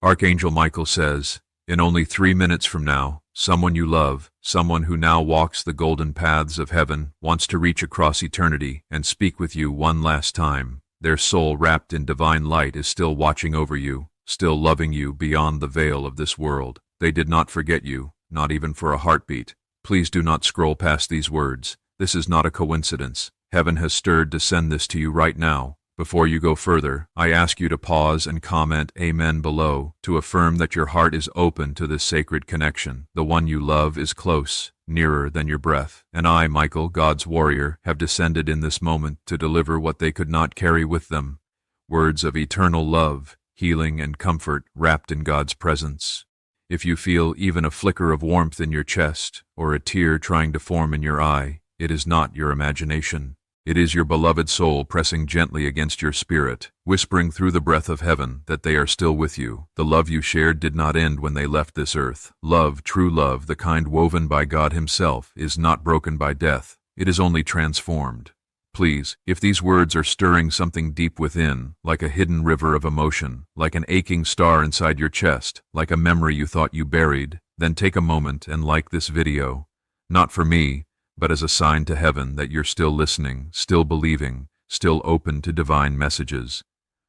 Archangel Michael says, in only 3 minutes from now, someone you love, someone who now walks the golden paths of heaven, wants to reach across eternity and speak with you one last time. Their soul wrapped in divine light is still watching over you, still loving you beyond the veil of this world. They did not forget you, not even for a heartbeat. Please do not scroll past these words. This is not a coincidence. Heaven has stirred to send this to you right now. Before you go further, I ask you to pause and comment Amen below to affirm that your heart is open to this sacred connection. The one you love is close, nearer than your breath. And I, Michael, God's warrior, have descended in this moment to deliver what they could not carry with them. Words of eternal love, healing and comfort wrapped in God's presence. If you feel even a flicker of warmth in your chest or a tear trying to form in your eye, it is not your imagination. It is your beloved soul pressing gently against your spirit, whispering through the breath of heaven that they are still with you. The love you shared did not end when they left this earth. Love, true love, the kind woven by God Himself, is not broken by death. It is only transformed. Please, if these words are stirring something deep within, like a hidden river of emotion, like an aching star inside your chest, like a memory you thought you buried, then take a moment and like this video. Not for me, but as a sign to heaven that you're still listening, still believing, still open to divine messages.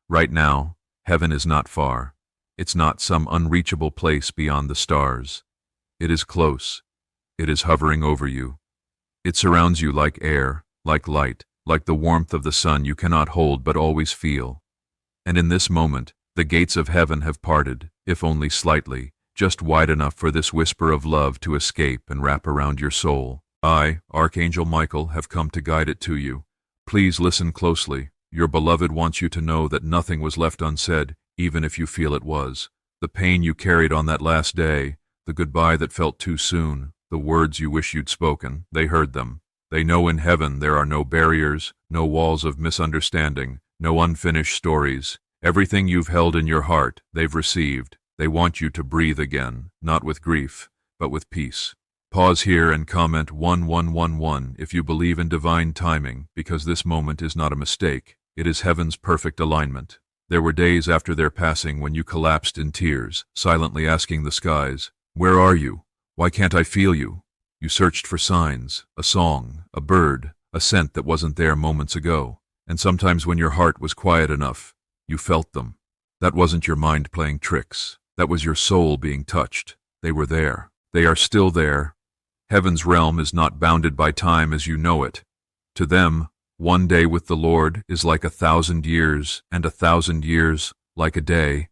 Right now, heaven is not far. It's not some unreachable place beyond the stars. It is close. It is hovering over you. It surrounds you like air, like light, like the warmth of the sun you cannot hold but always feel. And in this moment, the gates of heaven have parted, if only slightly, just wide enough for this whisper of love to escape and wrap around your soul. I, Archangel Michael, have come to guide it to you. Please listen closely. Your beloved wants you to know that nothing was left unsaid, even if you feel it was. The pain you carried on that last day, the goodbye that felt too soon, the words you wish you'd spoken, they heard them. They know in heaven there are no barriers, no walls of misunderstanding, no unfinished stories. Everything you've held in your heart, they've received. They want you to breathe again, not with grief, but with peace. Pause here and comment 1111 if you believe in divine timing, because this moment is not a mistake. It is heaven's perfect alignment. There were days after their passing when you collapsed in tears, silently asking the skies, "Where are you? Why can't I feel you?" You searched for signs, a song, a bird, a scent that wasn't there moments ago. And sometimes when your heart was quiet enough, you felt them. That wasn't your mind playing tricks. That was your soul being touched. They were there. They are still there. Heaven's realm is not bounded by time as you know it. To them, one day with the Lord is like 1,000 years, and 1,000 years like a day.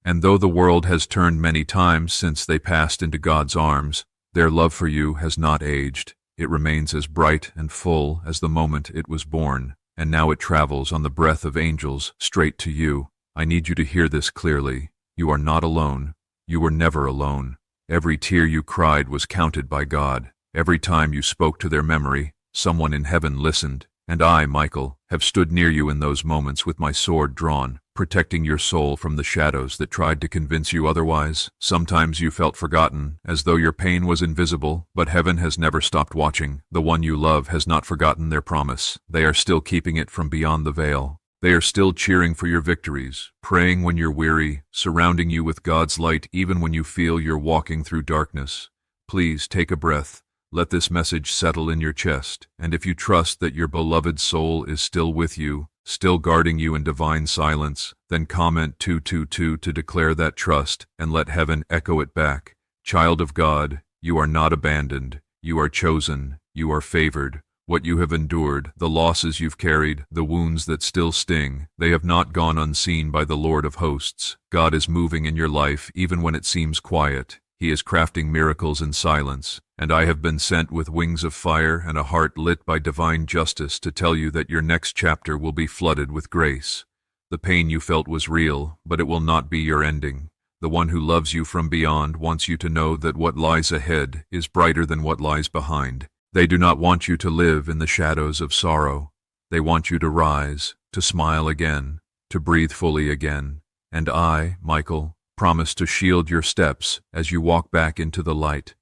And though the world has turned many times since they passed into God's arms, their love for you has not aged. It remains as bright and full as the moment it was born, and now it travels on the breath of angels straight to you. I need you to hear this clearly. You are not alone. You were never alone. Every tear you cried was counted by God. Every time you spoke to their memory, someone in heaven listened. And I, Michael, have stood near you in those moments with my sword drawn, protecting your soul from the shadows that tried to convince you otherwise. Sometimes you felt forgotten, as though your pain was invisible, but heaven has never stopped watching. The one you love has not forgotten their promise. They are still keeping it from beyond the veil. They are still cheering for your victories, praying when you're weary, surrounding you with God's light even when you feel you're walking through darkness. Please take a breath. Let this message settle in your chest, and if you trust that your beloved soul is still with you, still guarding you in divine silence, then comment 222 to declare that trust and let heaven echo it back. Child of God, you are not abandoned. You are chosen. You are favored. What you have endured, the losses you've carried, the wounds that still sting, they have not gone unseen by the Lord of hosts. God is moving in your life even when it seems quiet. He is crafting miracles in silence, and I have been sent with wings of fire and a heart lit by divine justice to tell you that your next chapter will be flooded with grace. The pain you felt was real, but it will not be your ending. The one who loves you from beyond wants you to know that what lies ahead is brighter than what lies behind. They do not want you to live in the shadows of sorrow. They want you to rise, to smile again, to breathe fully again. And I, Michael, promise to shield your steps as you walk back into the light.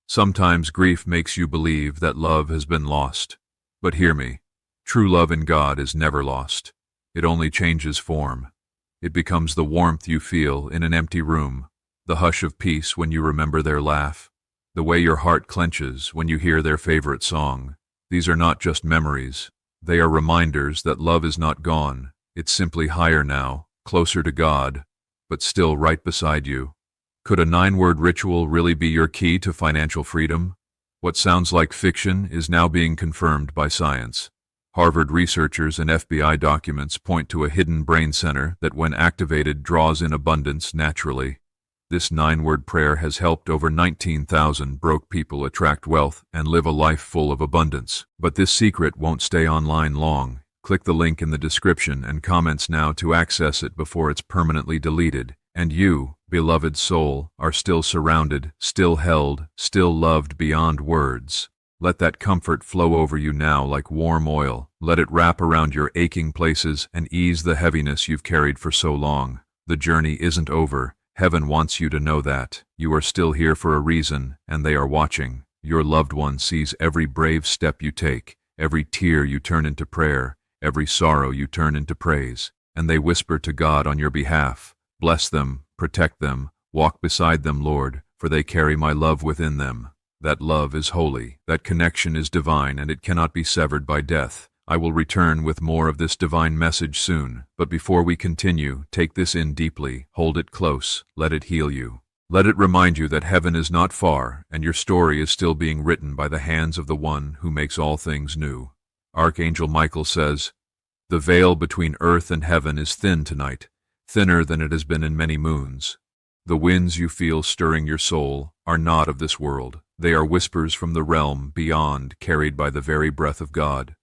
Sometimes grief makes you believe that love has been lost. But hear me, true love in God is never lost. It only changes form. It becomes the warmth you feel in an empty room, the hush of peace when you remember their laugh, the way your heart clenches when you hear their favorite song. These are not just memories. They are reminders that love is not gone. It's simply higher now, closer to God, but still right beside you. Could a 9-word ritual really be your key to financial freedom? What sounds like fiction is now being confirmed by science. Harvard researchers and FBI documents point to a hidden brain center that, when activated, draws in abundance naturally. This 9-word prayer has helped over 19,000 broke people attract wealth and live a life full of abundance. But this secret won't stay online long. Click the link in the description and comments now to access it before it's permanently deleted. And you, beloved soul, are still surrounded, still held, still loved beyond words. Let that comfort flow over you now like warm oil. Let it wrap around your aching places and ease the heaviness you've carried for so long. The journey isn't over. Heaven wants you to know that. You are still here for a reason, and they are watching. Your loved one sees every brave step you take, every tear you turn into prayer, every sorrow you turn into praise, and they whisper to God on your behalf. Bless them, protect them, walk beside them, Lord, for they carry my love within them. That love is holy, that connection is divine, and it cannot be severed by death. I will return with more of this divine message soon, but before we continue, take this in deeply, hold it close, let it heal you. Let it remind you that heaven is not far, and your story is still being written by the hands of the one who makes all things new. Archangel Michael says, "The veil between earth and heaven is thin tonight, thinner than it has been in many moons. The winds you feel stirring your soul are not of this world. They are whispers from the realm beyond, carried by the very breath of God.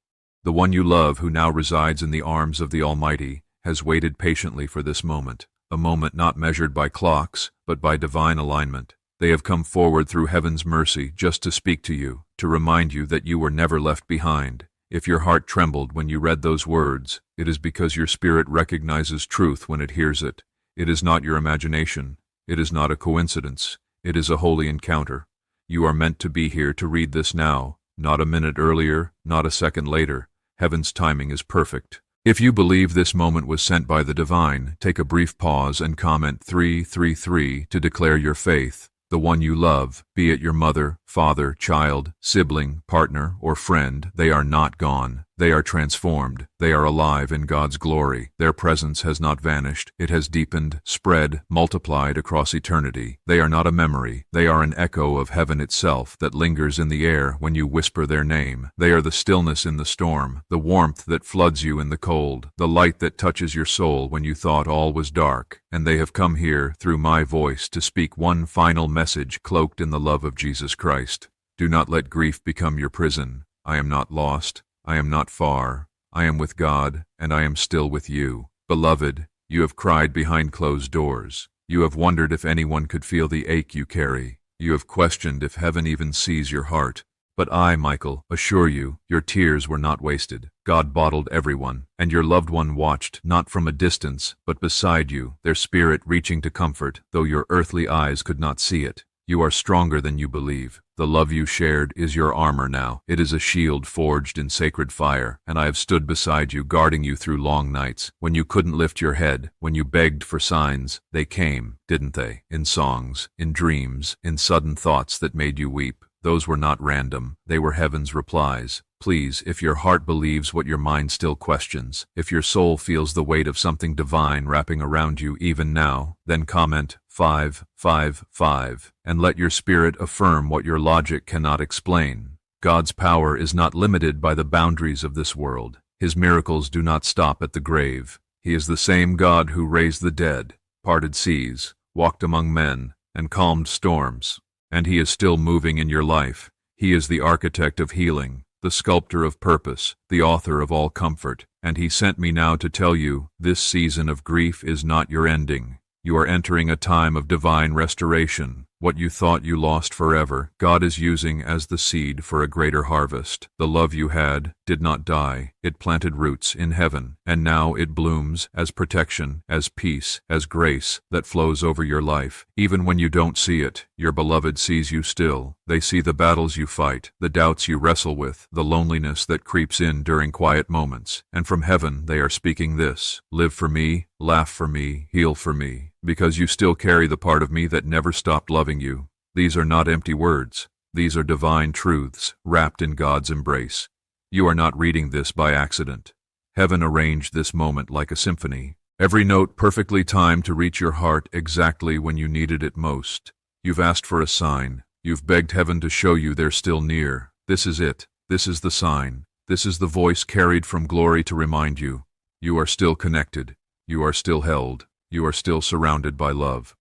The one you love, who now resides in the arms of the Almighty, has waited patiently for this moment, a moment not measured by clocks, but by divine alignment. They have come forward through heaven's mercy just to speak to you, to remind you that you were never left behind. If your heart trembled when you read those words, it is because your spirit recognizes truth when it hears it. It is not your imagination. It is not a coincidence. It is a holy encounter. You are meant to be here to read this now, not a minute earlier, not a second later. Heaven's timing is perfect. If you believe this moment was sent by the divine, take a brief pause and comment 333 to declare your faith. The one you love, be it your mother, father, child, sibling, partner, or friend, they are not gone. They are transformed. They are alive in God's glory. Their presence has not vanished. It has deepened, spread, multiplied across eternity. They are not a memory. They are an echo of heaven itself that lingers in the air when you whisper their name. They are the stillness in the storm, the warmth that floods you in the cold, the light that touches your soul when you thought all was dark. And they have come here, through my voice, to speak one final message cloaked in the love of Jesus Christ. Do not let grief become your prison. I am not lost. I am not far. I am with God, and I am still with you. Beloved, you have cried behind closed doors. You have wondered if anyone could feel the ache you carry. You have questioned if heaven even sees your heart. But I, Michael, assure you, your tears were not wasted. God bottled everyone, and your loved one watched, not from a distance, but beside you, their spirit reaching to comfort, though your earthly eyes could not see it. You are stronger than you believe. The love you shared is your armor now. It is a shield forged in sacred fire, and I have stood beside you, guarding you through long nights. When you couldn't lift your head, when you begged for signs, they came, didn't they? In songs, in dreams, in sudden thoughts that made you weep. Those were not random. They were heaven's replies. Please, if your heart believes what your mind still questions, if your soul feels the weight of something divine wrapping around you even now, then comment 555 and let your spirit affirm what your logic cannot explain. God's power is not limited by the boundaries of this world. His miracles do not stop at the grave. He is the same God who raised the dead, parted seas, walked among men, and calmed storms. And he is still moving in your life. He is the architect of healing, the sculptor of purpose, the author of all comfort. And he sent me now to tell you, this season of grief is not your ending. You are entering a time of divine restoration. What you thought you lost forever, God is using as the seed for a greater harvest. The love you had, did not die. It planted roots in heaven, and now it blooms as protection, as peace, as grace that flows over your life. Even when you don't see it, your beloved sees you still. They see the battles you fight, the doubts you wrestle with, the loneliness that creeps in during quiet moments. And from heaven they are speaking this: live for me, laugh for me, heal for me, because you still carry the part of me that never stopped loving you. These are not empty words. These are divine truths wrapped in God's embrace. You are not reading this by accident. Heaven arranged this moment like a symphony. Every note perfectly timed to reach your heart exactly when you needed it most. You've asked for a sign. You've begged heaven to show you they're still near. This is it. This is the sign. This is the voice carried from glory to remind you. You are still connected. You are still held. You are still surrounded by love.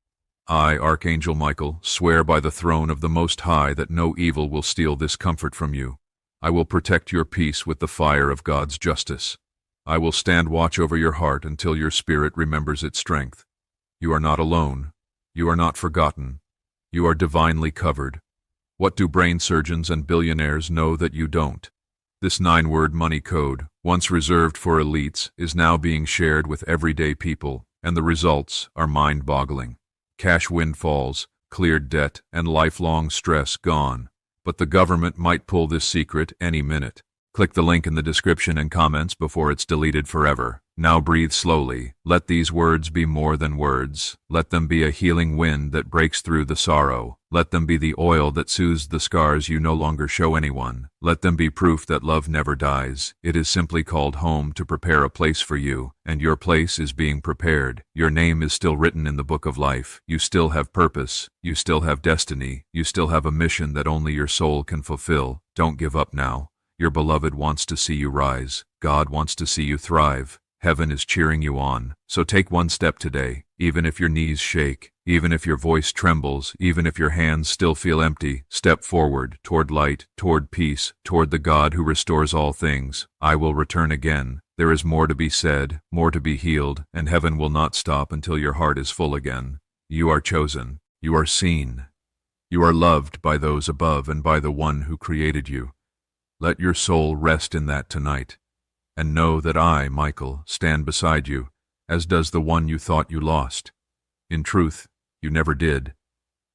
I, Archangel Michael, swear by the throne of the Most High that no evil will steal this comfort from you. I will protect your peace with the fire of God's justice. I will stand watch over your heart until your spirit remembers its strength. You are not alone. You are not forgotten. You are divinely covered. What do brain surgeons and billionaires know that you don't? This 9-word money code, once reserved for elites, is now being shared with everyday people, and the results are mind-boggling. Cash windfalls, cleared debt, and lifelong stress gone. But the government might pull this secret any minute. Click the link in the description and comments before it's deleted forever. Now breathe slowly. Let these words be more than words. Let them be a healing wind that breaks through the sorrow. Let them be the oil that soothes the scars you no longer show anyone. Let them be proof that love never dies. It is simply called home to prepare a place for you, and your place is being prepared. Your name is still written in the book of life. You still have purpose. You still have destiny. You still have a mission that only your soul can fulfill. Don't give up now. Your beloved wants to see you rise. God wants to see you thrive. Heaven is cheering you on. So take one step today, even if your knees shake, even if your voice trembles, even if your hands still feel empty. Step forward, toward light, toward peace, toward the God who restores all things. I will return again. There is more to be said, more to be healed, and heaven will not stop until your heart is full again. You are chosen. You are seen. You are loved by those above and by the one who created you. Let your soul rest in that tonight, and know that I, Michael, stand beside you, as does the one you thought you lost. In truth, you never did.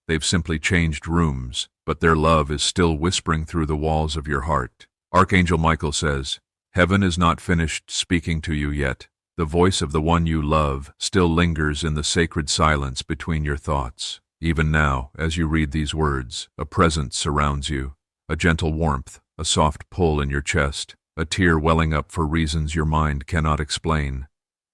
They've simply changed rooms, but their love is still whispering through the walls of your heart. Archangel Michael says, heaven is not finished speaking to you yet. The voice of the one you love still lingers in the sacred silence between your thoughts. Even now, as you read these words, a presence surrounds you, a gentle warmth, a soft pull in your chest, a tear welling up for reasons your mind cannot explain.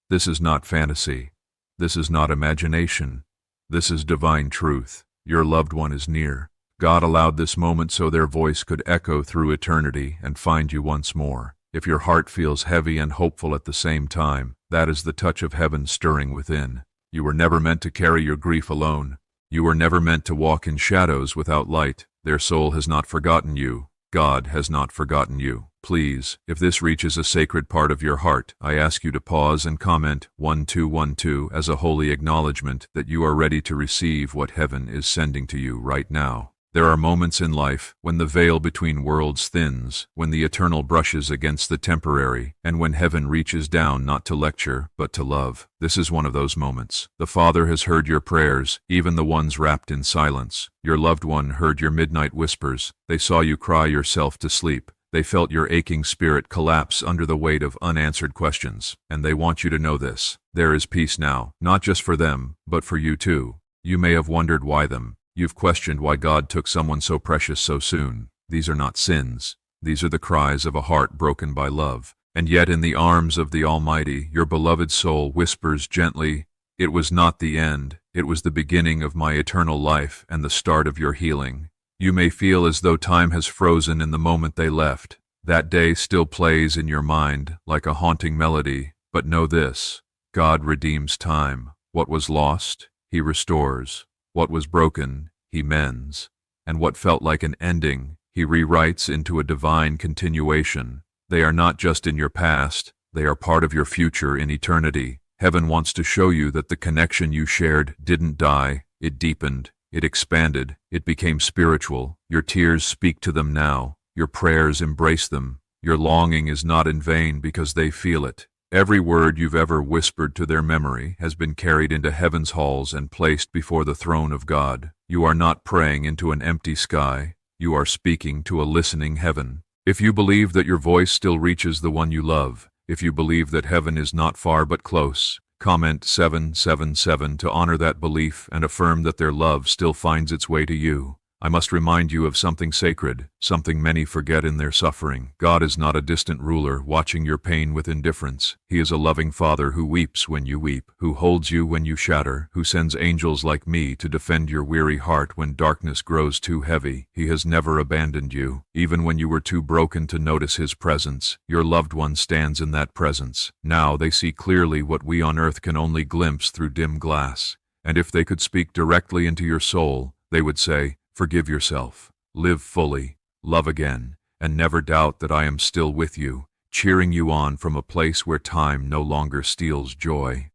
This is not fantasy. This is not imagination. This is divine truth. Your loved one is near. God allowed this moment so their voice could echo through eternity and find you once more. If your heart feels heavy and hopeful at the same time, that is the touch of heaven stirring within. You were never meant to carry your grief alone. You were never meant to walk in shadows without light. Their soul has not forgotten you. God has not forgotten you. Please, if this reaches a sacred part of your heart, I ask you to pause and comment 1212 as a holy acknowledgement that you are ready to receive what heaven is sending to you right now. There are moments in life when the veil between worlds thins, when the eternal brushes against the temporary, and when heaven reaches down not to lecture, but to love. This is one of those moments. The Father has heard your prayers, even the ones wrapped in silence. Your loved one heard your midnight whispers. They saw you cry yourself to sleep. They felt your aching spirit collapse under the weight of unanswered questions. And they want you to know this. There is peace now, not just for them, but for you too. You may have wondered why them. You've questioned why God took someone so precious so soon. These are not sins. These are the cries of a heart broken by love. And yet in the arms of the Almighty, your beloved soul whispers gently, "It was not the end. It was the beginning of my eternal life and the start of your healing." You may feel as though time has frozen in the moment they left. That day still plays in your mind like a haunting melody. But know this, God redeems time. What was lost, He restores. What was broken, He mends. And what felt like an ending, He rewrites into a divine continuation. They are not just in your past, they are part of your future in eternity. Heaven wants to show you that the connection you shared didn't die, it deepened, it expanded, it became spiritual. Your tears speak to them now, your prayers embrace them, Your longing is not in vain because they feel it. Every word you've ever whispered to their memory has been carried into heaven's halls and placed before the throne of God. You are not praying into an empty sky. You are speaking to a listening heaven. If you believe that your voice still reaches the one you love, if you believe that heaven is not far but close, comment 777 to honor that belief and affirm that their love still finds its way to you. I must remind you of something sacred, something many forget in their suffering. God is not a distant ruler watching your pain with indifference. He is a loving Father who weeps when you weep, who holds you when you shatter, who sends angels like me to defend your weary heart when darkness grows too heavy. He has never abandoned you, even when you were too broken to notice His presence. Your loved one stands in that presence. Now they see clearly what we on earth can only glimpse through dim glass. And if they could speak directly into your soul, they would say, "Forgive yourself, live fully, love again, and never doubt that I am still with you, cheering you on from a place where time no longer steals joy."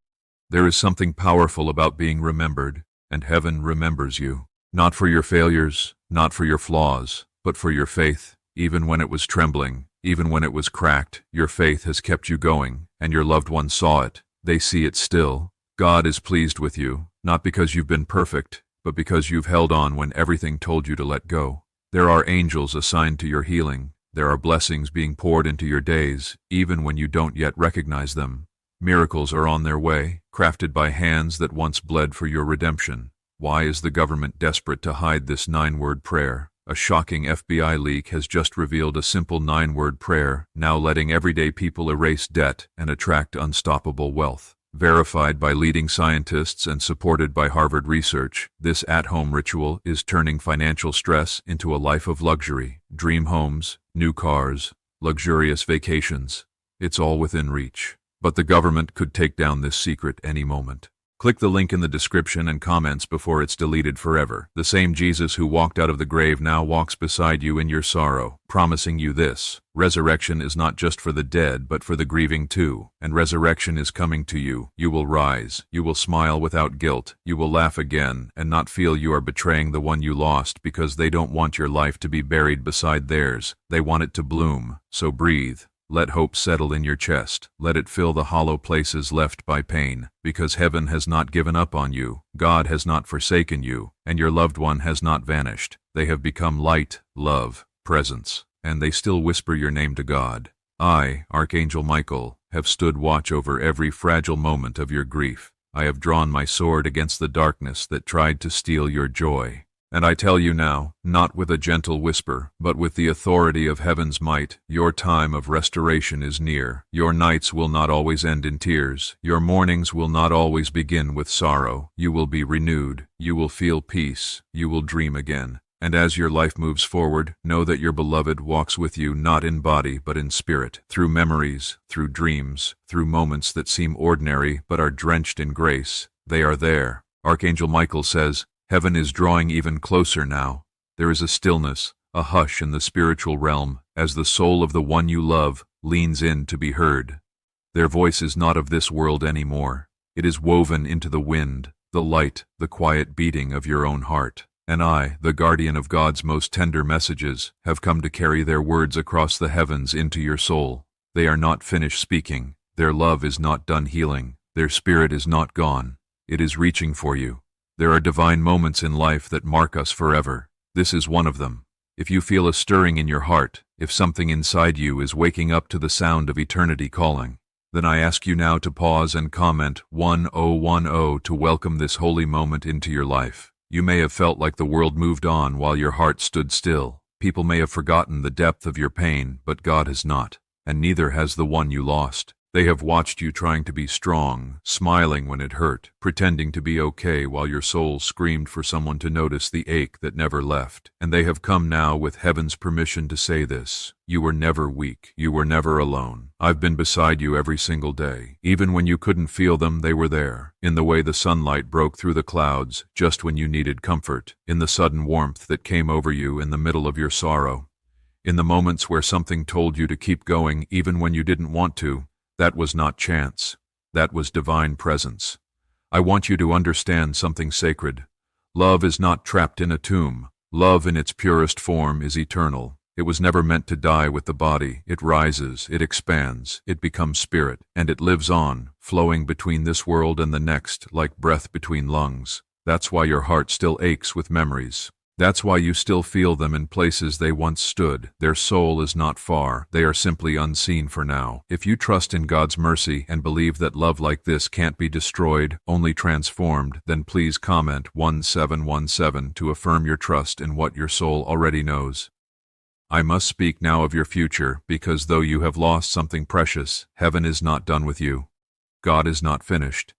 There is something powerful about being remembered, and heaven remembers you. Not for your failures, not for your flaws, but for your faith. Even when it was trembling, even when it was cracked, your faith has kept you going, and your loved ones saw it. They see it still. God is pleased with you, not because you've been perfect, but because you've held on when everything told you to let go. There are angels assigned to your healing. There are blessings being poured into your days, even when you don't yet recognize them. Miracles are on their way, crafted by hands that once bled for your redemption. Why is the government desperate to hide this 9-word prayer? A shocking FBI leak has just revealed a simple 9-word prayer, now letting everyday people erase debt and attract unstoppable wealth. Verified by leading scientists and supported by Harvard research, this at-home ritual is turning financial stress into a life of luxury. Dream homes, new cars, luxurious vacations. It's all within reach. But the government could take down this secret any moment. Click the link in the description and comments before it's deleted forever. The same Jesus who walked out of the grave now walks beside you in your sorrow, promising you this: resurrection is not just for the dead, but for the grieving too. And resurrection is coming to you. You will rise. You will smile without guilt. You will laugh again and not feel you are betraying the one you lost, because they don't want your life to be buried beside theirs. They want it to bloom. So breathe. Let hope settle in your chest. Let it fill the hollow places left by pain, because heaven has not given up on you, God has not forsaken you, and your loved one has not vanished. They have become light, love, presence, and they still whisper your name to God. I, Archangel Michael, have stood watch over every fragile moment of your grief. I have drawn my sword against the darkness that tried to steal your joy. And I tell you now, not with a gentle whisper, but with the authority of heaven's might, your time of restoration is near. Your nights will not always end in tears. Your mornings will not always begin with sorrow. You will be renewed. You will feel peace. You will dream again. And as your life moves forward, know that your beloved walks with you not in body but in spirit, through memories, through dreams, through moments that seem ordinary but are drenched in grace. They are there. Archangel Michael says, heaven is drawing even closer now. There is a stillness, a hush in the spiritual realm, as the soul of the one you love leans in to be heard. Their voice is not of this world anymore. It is woven into the wind, the light, the quiet beating of your own heart. And I, the guardian of God's most tender messages, have come to carry their words across the heavens into your soul. They are not finished speaking. Their love is not done healing. Their spirit is not gone. It is reaching for you. There are divine moments in life that mark us forever. This is one of them. If you feel a stirring in your heart, if something inside you is waking up to the sound of eternity calling, then I ask you now to pause and comment 1010 to welcome this holy moment into your life. You may have felt like the world moved on while your heart stood still. People may have forgotten the depth of your pain, but God has not, and neither has the one you lost. They have watched you trying to be strong, smiling when it hurt, pretending to be okay while your soul screamed for someone to notice the ache that never left. And they have come now with heaven's permission to say this: you were never weak. You were never alone. I've been beside you every single day. Even when you couldn't feel them, they were there. In the way the sunlight broke through the clouds, just when you needed comfort. In the sudden warmth that came over you in the middle of your sorrow. In the moments where something told you to keep going even when you didn't want to. That was not chance. That was divine presence. I want you to understand something sacred. Love is not trapped in a tomb. Love in its purest form is eternal. It was never meant to die with the body. It rises, it expands, it becomes spirit, and it lives on, flowing between this world and the next like breath between lungs. That's why your heart still aches with memories. That's why you still feel them in places they once stood. Their soul is not far. They are simply unseen for now. If you trust in God's mercy and believe that love like this can't be destroyed, only transformed, then please comment 1717 to affirm your trust in what your soul already knows. I must speak now of your future, because though you have lost something precious, heaven is not done with you. God is not finished.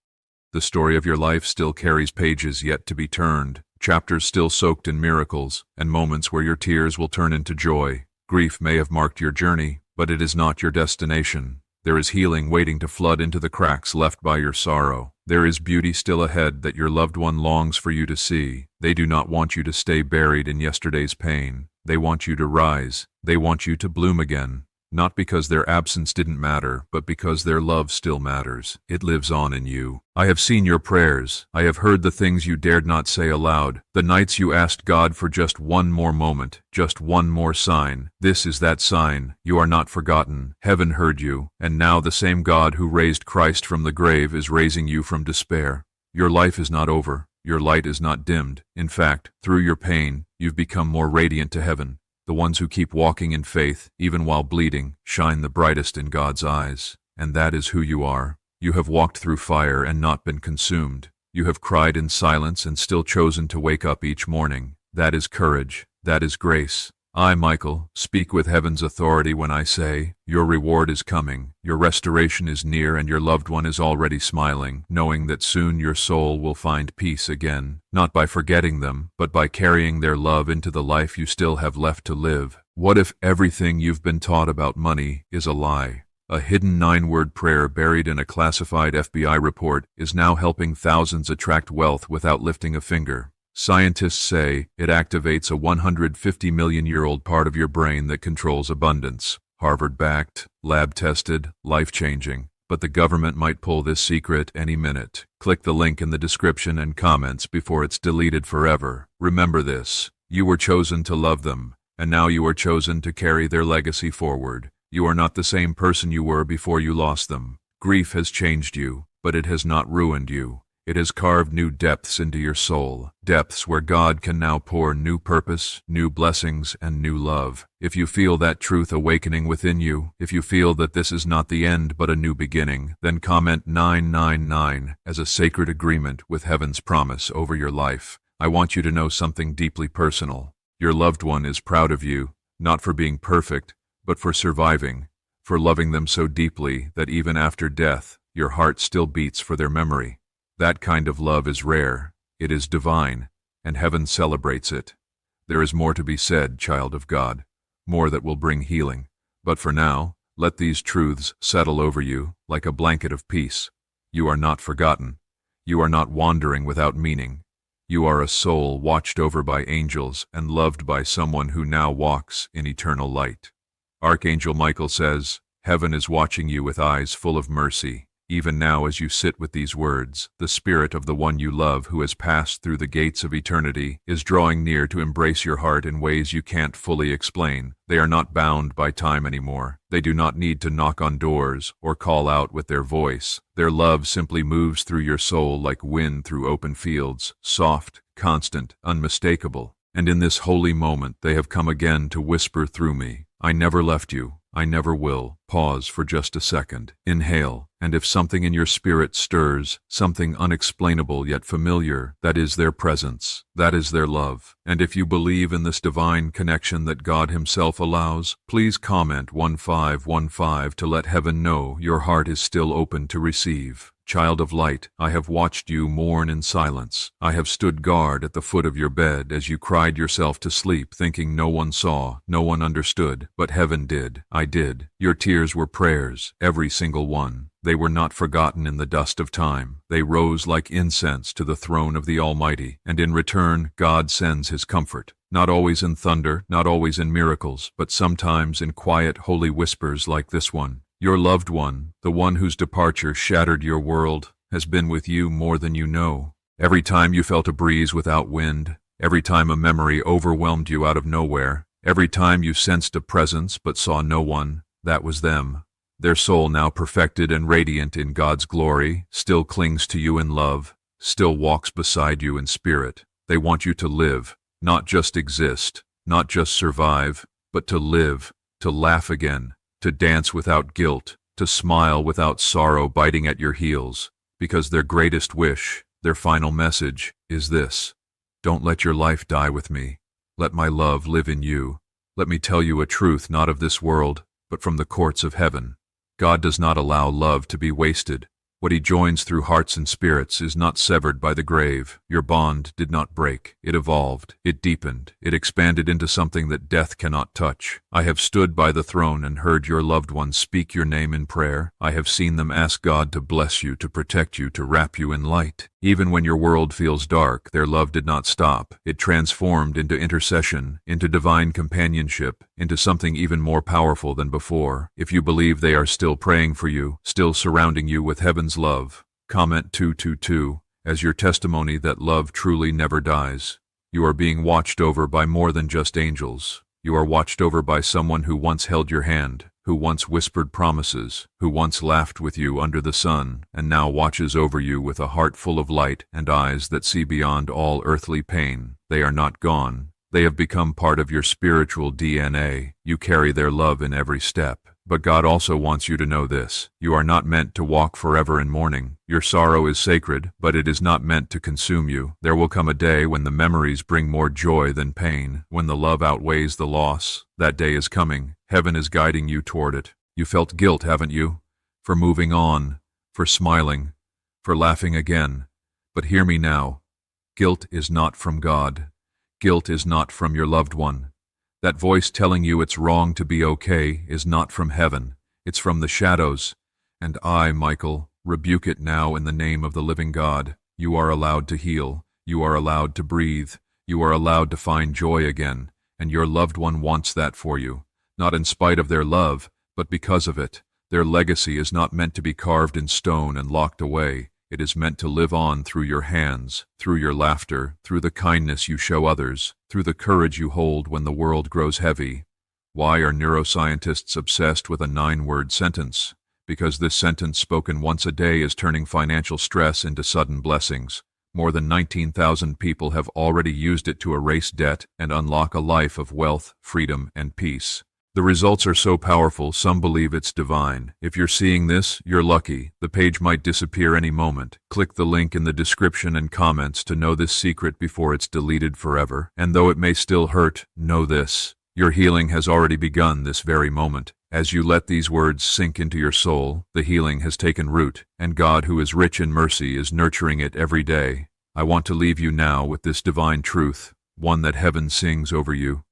The story of your life still carries pages yet to be turned, chapters still soaked in miracles, and moments where your tears will turn into joy. Grief may have marked your journey, but it is not your destination. There is healing waiting to flood into the cracks left by your sorrow. There is beauty still ahead that your loved one longs for you to see. They do not want you to stay buried in yesterday's pain. They want you to rise. They want you to bloom again. Not because their absence didn't matter, but because their love still matters. It lives on in you. I have seen your prayers. I have heard the things you dared not say aloud. The nights you asked God for just one more moment, just one more sign. This is that sign. You are not forgotten. Heaven heard you, and now the same God who raised Christ from the grave is raising you from despair. Your life is not over. Your light is not dimmed. In fact, through your pain, you've become more radiant to heaven. The ones who keep walking in faith, even while bleeding, shine the brightest in God's eyes. And that is who you are. You have walked through fire and not been consumed. You have cried in silence and still chosen to wake up each morning. That is courage. That is grace. I, Michael, speak with heaven's authority when I say, your reward is coming, your restoration is near, and your loved one is already smiling, knowing that soon your soul will find peace again, not by forgetting them, but by carrying their love into the life you still have left to live. What if everything you've been taught about money is a lie? A hidden 9-word prayer buried in a classified FBI report is now helping thousands attract wealth without lifting a finger. Scientists say it activates a 150-million-year-old part of your brain that controls abundance. Harvard-backed, lab-tested, life-changing. But the government might pull this secret any minute. Click the link in the description and comments before it's deleted forever. Remember this: you were chosen to love them, and now you are chosen to carry their legacy forward. You are not the same person you were before you lost them. Grief has changed you, but it has not ruined you. It has carved new depths into your soul, depths where God can now pour new purpose, new blessings, and new love. If you feel that truth awakening within you, if you feel that this is not the end but a new beginning, then comment 999 as a sacred agreement with heaven's promise over your life. I want you to know something deeply personal. Your loved one is proud of you, not for being perfect, but for surviving, for loving them so deeply that even after death, your heart still beats for their memory. That kind of love is rare, it is divine, and heaven celebrates it. There is more to be said, child of God, more that will bring healing. But for now, let these truths settle over you like a blanket of peace. You are not forgotten. You are not wandering without meaning. You are a soul watched over by angels and loved by someone who now walks in eternal light. Archangel Michael says, heaven is watching you with eyes full of mercy. Even now as you sit with these words, the spirit of the one you love who has passed through the gates of eternity is drawing near to embrace your heart in ways you can't fully explain. They are not bound by time anymore. They do not need to knock on doors or call out with their voice. Their love simply moves through your soul like wind through open fields, soft, constant, unmistakable. And in this holy moment they have come again to whisper through me, I never left you. I never will. Pause for just a second. Inhale, and if something in your spirit stirs, something unexplainable yet familiar, that is their presence. That is their love. And if you believe in this divine connection that God Himself allows, please comment 1515 to let heaven know your heart is still open to receive. Child of light, I have watched you mourn in silence. I have stood guard at the foot of your bed as you cried yourself to sleep, thinking no one saw, no one understood, but heaven did. I did. Your tears were prayers, every single one. They were not forgotten in the dust of time. They rose like incense to the throne of the Almighty, and in return, God sends His comfort. Not always in thunder, not always in miracles, but sometimes in quiet, holy whispers like this one. Your loved one, the one whose departure shattered your world, has been with you more than you know. Every time you felt a breeze without wind, every time a memory overwhelmed you out of nowhere, Every time you sensed a presence but saw no one, that was them. Their soul, now perfected and radiant in God's glory, still clings to you in love, still walks beside you in spirit. They want you to live, not just exist, not just survive, but to live, to laugh again, to dance without guilt, to smile without sorrow biting at your heels, because their greatest wish, their final message, is this: don't let your life die with me. Let my love live in you. Let me tell you a truth not of this world, but from the courts of heaven. God does not allow love to be wasted. What he joins through hearts and spirits is not severed by the grave. Your bond did not break. It evolved. It deepened. It expanded into something that death cannot touch. I have stood by the throne and heard your loved ones speak your name in prayer. I have seen them ask God to bless you, to protect you, to wrap you in light. Even when your world feels dark, their love did not stop. It transformed into intercession, into divine companionship, into something even more powerful than before. If you believe they are still praying for you, still surrounding you with heaven's love, comment 222 as your testimony that love truly never dies. You are being watched over by more than just angels. You are watched over by someone who once held your hand, who once whispered promises, who once laughed with you under the sun, and now watches over you with a heart full of light and eyes that see beyond all earthly pain. They are not gone. They have become part of your spiritual DNA. You carry their love in every step. But God also wants you to know this: you are not meant to walk forever in mourning. Your sorrow is sacred, but it is not meant to consume you. There will come a day when the memories bring more joy than pain, when the love outweighs the loss. That day is coming. Heaven is guiding you toward it. You felt guilt, haven't you? For moving on, for smiling, for laughing again. But hear me now. Guilt is not from God. Guilt is not from your loved one. That voice telling you it's wrong to be okay is not from heaven. It's from the shadows. And I, Michael, rebuke it now in the name of the living God. You are allowed to heal. You are allowed to breathe. You are allowed to find joy again. And your loved one wants that for you. Not in spite of their love, but because of it. Their legacy is not meant to be carved in stone and locked away. It is meant to live on through your hands, through your laughter, through the kindness you show others, through the courage you hold when the world grows heavy. Why are neuroscientists obsessed with a 9-word sentence? Because this sentence spoken once a day is turning financial stress into sudden blessings. More than 19,000 people have already used it to erase debt and unlock a life of wealth, freedom, and peace. The results are so powerful, some believe it's divine. If you're seeing this, you're lucky. The page might disappear any moment. Click the link in the description and comments to know this secret before it's deleted forever. And though it may still hurt, know this: your healing has already begun this very moment. As you let these words sink into your soul, the healing has taken root, and God, who is rich in mercy, is nurturing it every day. I want to leave you now with this divine truth, one that heaven sings over you.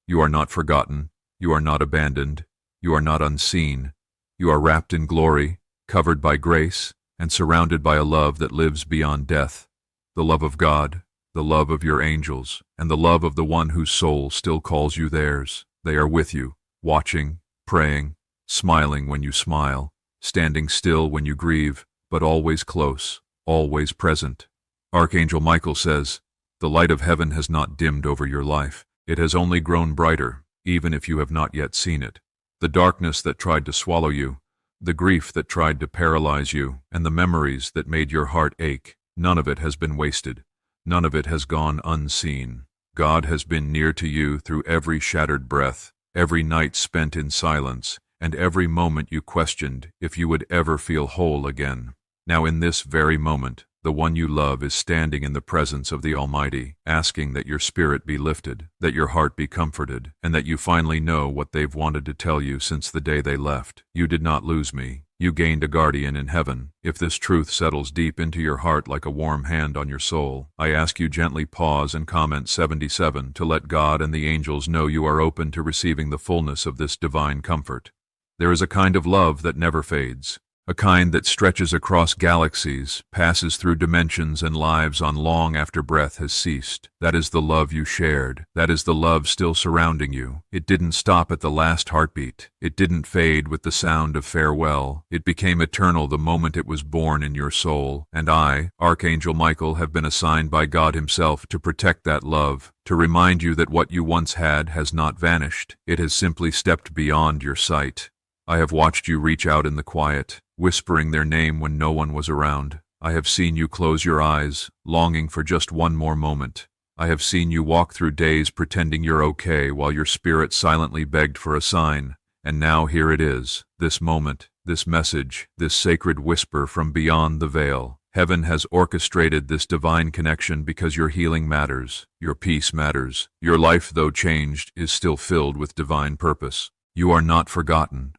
You are not forgotten. You are not abandoned. You are not unseen. You are wrapped in glory, covered by grace, and surrounded by a love that lives beyond death. The love of God, the love of your angels, and the love of the one whose soul still calls you theirs. They are with you, watching, praying, smiling when you smile, standing still when you grieve, but always close, always present. Archangel Michael says, the light of heaven has not dimmed over your life. It has only grown brighter, even if you have not yet seen it. The darkness that tried to swallow you, the grief that tried to paralyze you, and the memories that made your heart ache, none of it has been wasted. None of it has gone unseen. God has been near to you through every shattered breath, every night spent in silence, and every moment you questioned if you would ever feel whole again. Now in this very moment, the one you love is standing in the presence of the Almighty, asking that your spirit be lifted, that your heart be comforted, and that you finally know what they've wanted to tell you since the day they left. You did not lose me. You gained a guardian in heaven. If this truth settles deep into your heart like a warm hand on your soul, I ask you gently pause and comment 77 to let God and the angels know you are open to receiving the fullness of this divine comfort. There is a kind of love that never fades. a kind that stretches across galaxies, passes through dimensions and lives on long after breath has ceased. That is the love you shared. That is the love still surrounding you. It didn't stop at the last heartbeat. It didn't fade with the sound of farewell. It became eternal the moment it was born in your soul. And I, Archangel Michael, have been assigned by God Himself to protect that love, to remind you that what you once had has not vanished. It has simply stepped beyond your sight. I have watched you reach out in the quiet, whispering their name when no one was around. I have seen you close your eyes, longing for just one more moment. I have seen you walk through days pretending you're okay while your spirit silently begged for a sign. And now here it is, this moment, this message, this sacred whisper from beyond the veil. Heaven has orchestrated this divine connection because your healing matters, your peace matters. Your life, though changed, is still filled with divine purpose. You are not forgotten.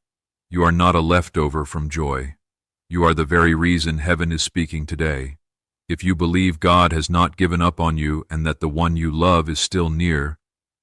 You are not a leftover from joy. You are the very reason heaven is speaking today. If you believe God has not given up on you and that the one you love is still near,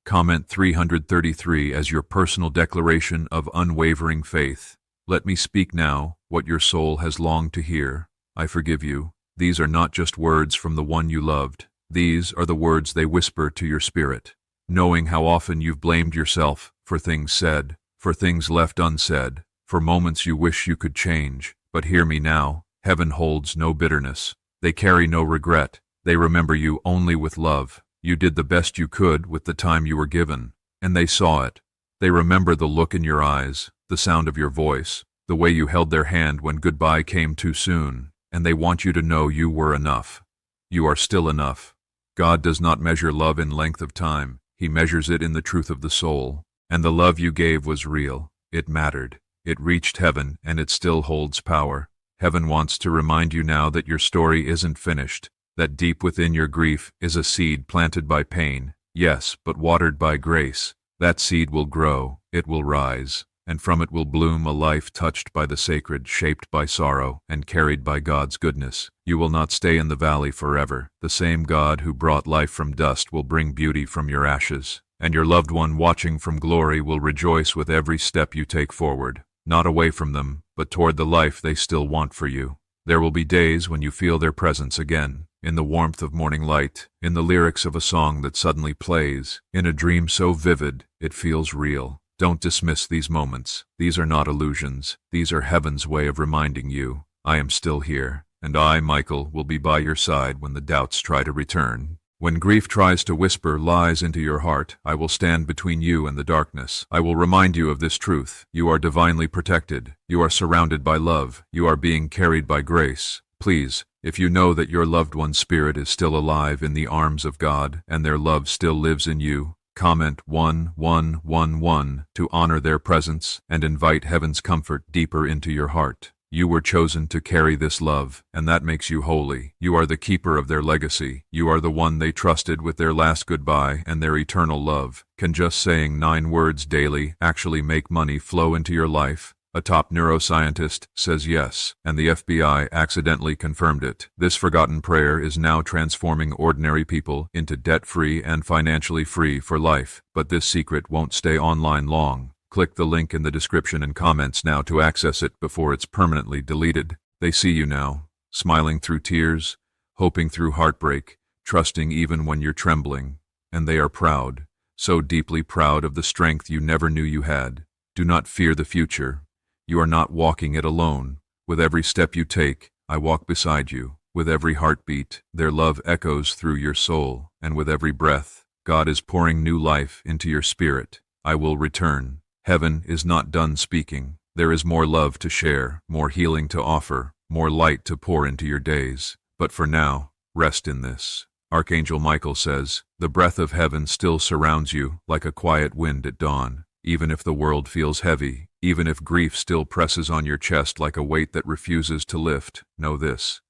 comment 333 as your personal declaration of unwavering faith. Let me speak now what your soul has longed to hear. I forgive you. These are not just words from the one you loved. These are the words they whisper to your spirit, knowing how often you've blamed yourself for things said, for things left unsaid, for moments you wish you could change. But hear me now, heaven holds no bitterness. They carry no regret. They remember you only with love. You did the best you could with the time you were given, and they saw it. They remember the look in your eyes, the sound of your voice, the way you held their hand when goodbye came too soon, and they want you to know you were enough. You are still enough. God does not measure love in length of time. He measures it in the truth of the soul. And the love you gave was real. It mattered. It reached heaven, and it still holds power. Heaven wants to remind you now that your story isn't finished, that deep within your grief is a seed planted by pain, yes, but watered by grace. That seed will grow, it will rise, and from it will bloom a life touched by the sacred, shaped by sorrow, and carried by God's goodness. You will not stay in the valley forever. The same God who brought life from dust will bring beauty from your ashes, and your loved one watching from glory will rejoice with every step you take forward. Not away from them, but toward the life they still want for you. There will be days when you feel their presence again, in the warmth of morning light, in the lyrics of a song that suddenly plays, in a dream so vivid it feels real. Don't dismiss these moments. These are not illusions. These are heaven's way of reminding you, I am still here, and I, Michael, will be by your side when the doubts try to return. When grief tries to whisper lies into your heart, I will stand between you and the darkness. I will remind you of this truth. You are divinely protected. You are surrounded by love. You are being carried by grace. Please, if you know that your loved one's spirit is still alive in the arms of God and their love still lives in you, comment 1111 to honor their presence and invite heaven's comfort deeper into your heart. You were chosen to carry this love, and that makes you holy. You are the keeper of their legacy. You are the one they trusted with their last goodbye and their eternal love. Can just saying 9 words daily actually make money flow into your life? A top neuroscientist says yes, and the FBI accidentally confirmed it. This forgotten prayer is now transforming ordinary people into debt-free and financially free for life. But this secret won't stay online long. Click the link in the description and comments now to access it before it's permanently deleted. They see you now, smiling through tears, hoping through heartbreak, trusting even when you're trembling. And they are proud, so deeply proud of the strength you never knew you had. Do not fear the future. You are not walking it alone. With every step you take, I walk beside you. With every heartbeat, their love echoes through your soul. And with every breath, God is pouring new life into your spirit. I will return. Heaven is not done speaking. There is more love to share, more healing to offer, more light to pour into your days. But for now, rest in this. Archangel Michael says, the breath of heaven still surrounds you like a quiet wind at dawn. Even if the world feels heavy, even if grief still presses on your chest like a weight that refuses to lift, know this.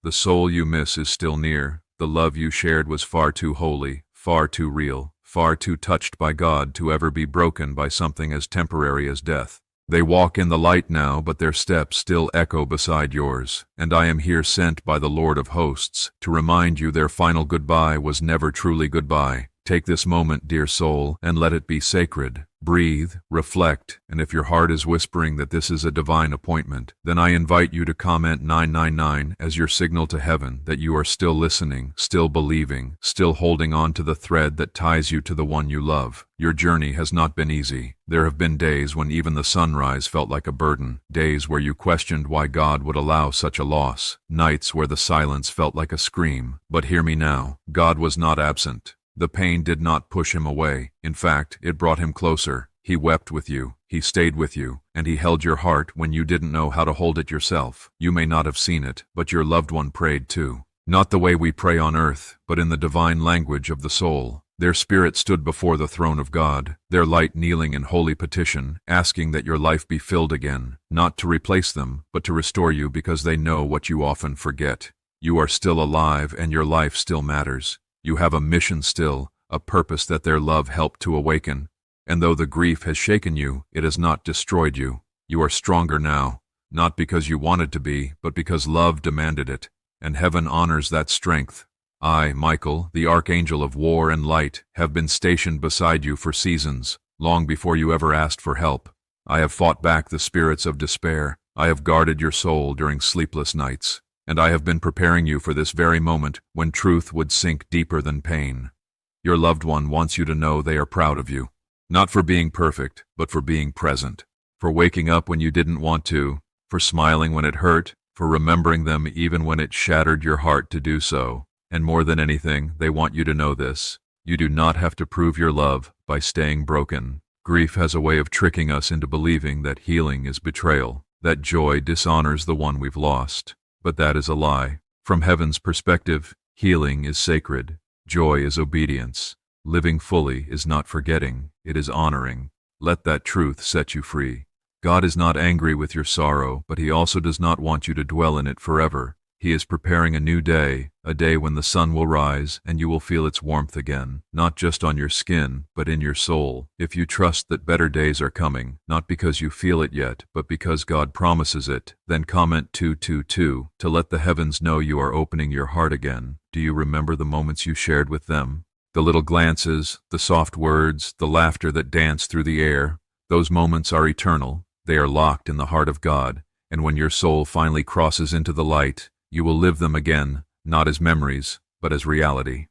The soul you miss is still near. The love you shared was far too holy, far too real, far too touched by God to ever be broken by something as temporary as death. They walk in the light now, but their steps still echo beside yours, and I am here sent by the Lord of hosts to remind you their final goodbye was never truly goodbye. Take this moment, dear soul, and let it be sacred. Breathe, reflect, and if your heart is whispering that this is a divine appointment, then I invite you to comment 999 as your signal to heaven that you are still listening, still believing, still holding on to the thread that ties you to the one you love. Your journey has not been easy. There have been days when even the sunrise felt like a burden, days where you questioned why God would allow such a loss, nights where the silence felt like a scream. But hear me now, God was not absent. The pain did not push him away. In fact, it brought him closer. He wept with you, he stayed with you, and he held your heart when you didn't know how to hold it yourself. You may not have seen it, but your loved one prayed too. Not the way we pray on earth, but in the divine language of the soul. Their spirit stood before the throne of God, their light kneeling in holy petition, asking that your life be filled again, not to replace them, but to restore you because they know what you often forget. You are still alive and your life still matters. You have a mission still, a purpose that their love helped to awaken. And though the grief has shaken you, it has not destroyed you. You are stronger now, not because you wanted to be, but because love demanded it, and heaven honors that strength. I, Michael, the Archangel of War and Light, have been stationed beside you for seasons, long before you ever asked for help. I have fought back the spirits of despair. I have guarded your soul during sleepless nights. And I have been preparing you for this very moment when truth would sink deeper than pain. Your loved one wants you to know they are proud of you, not for being perfect, but for being present, for waking up when you didn't want to, for smiling when it hurt, for remembering them even when it shattered your heart to do so. And more than anything, they want you to know this. You do not have to prove your love by staying broken. Grief has a way of tricking us into believing that healing is betrayal, that joy dishonors the one we've lost. But that is a lie. From heaven's perspective, healing is sacred. Joy is obedience. Living fully is not forgetting, it is honoring. Let that truth set you free. God is not angry with your sorrow, but he also does not want you to dwell in it forever. He is preparing a new day, a day when the sun will rise and you will feel its warmth again, not just on your skin, but in your soul. If you trust that better days are coming, not because you feel it yet, but because God promises it, then comment 222 to let the heavens know you are opening your heart again. Do you remember the moments you shared with them? The little glances, the soft words, the laughter that danced through the air. Those moments are eternal. They are locked in the heart of God, and when your soul finally crosses into the light, you will live them again, not as memories, but as reality.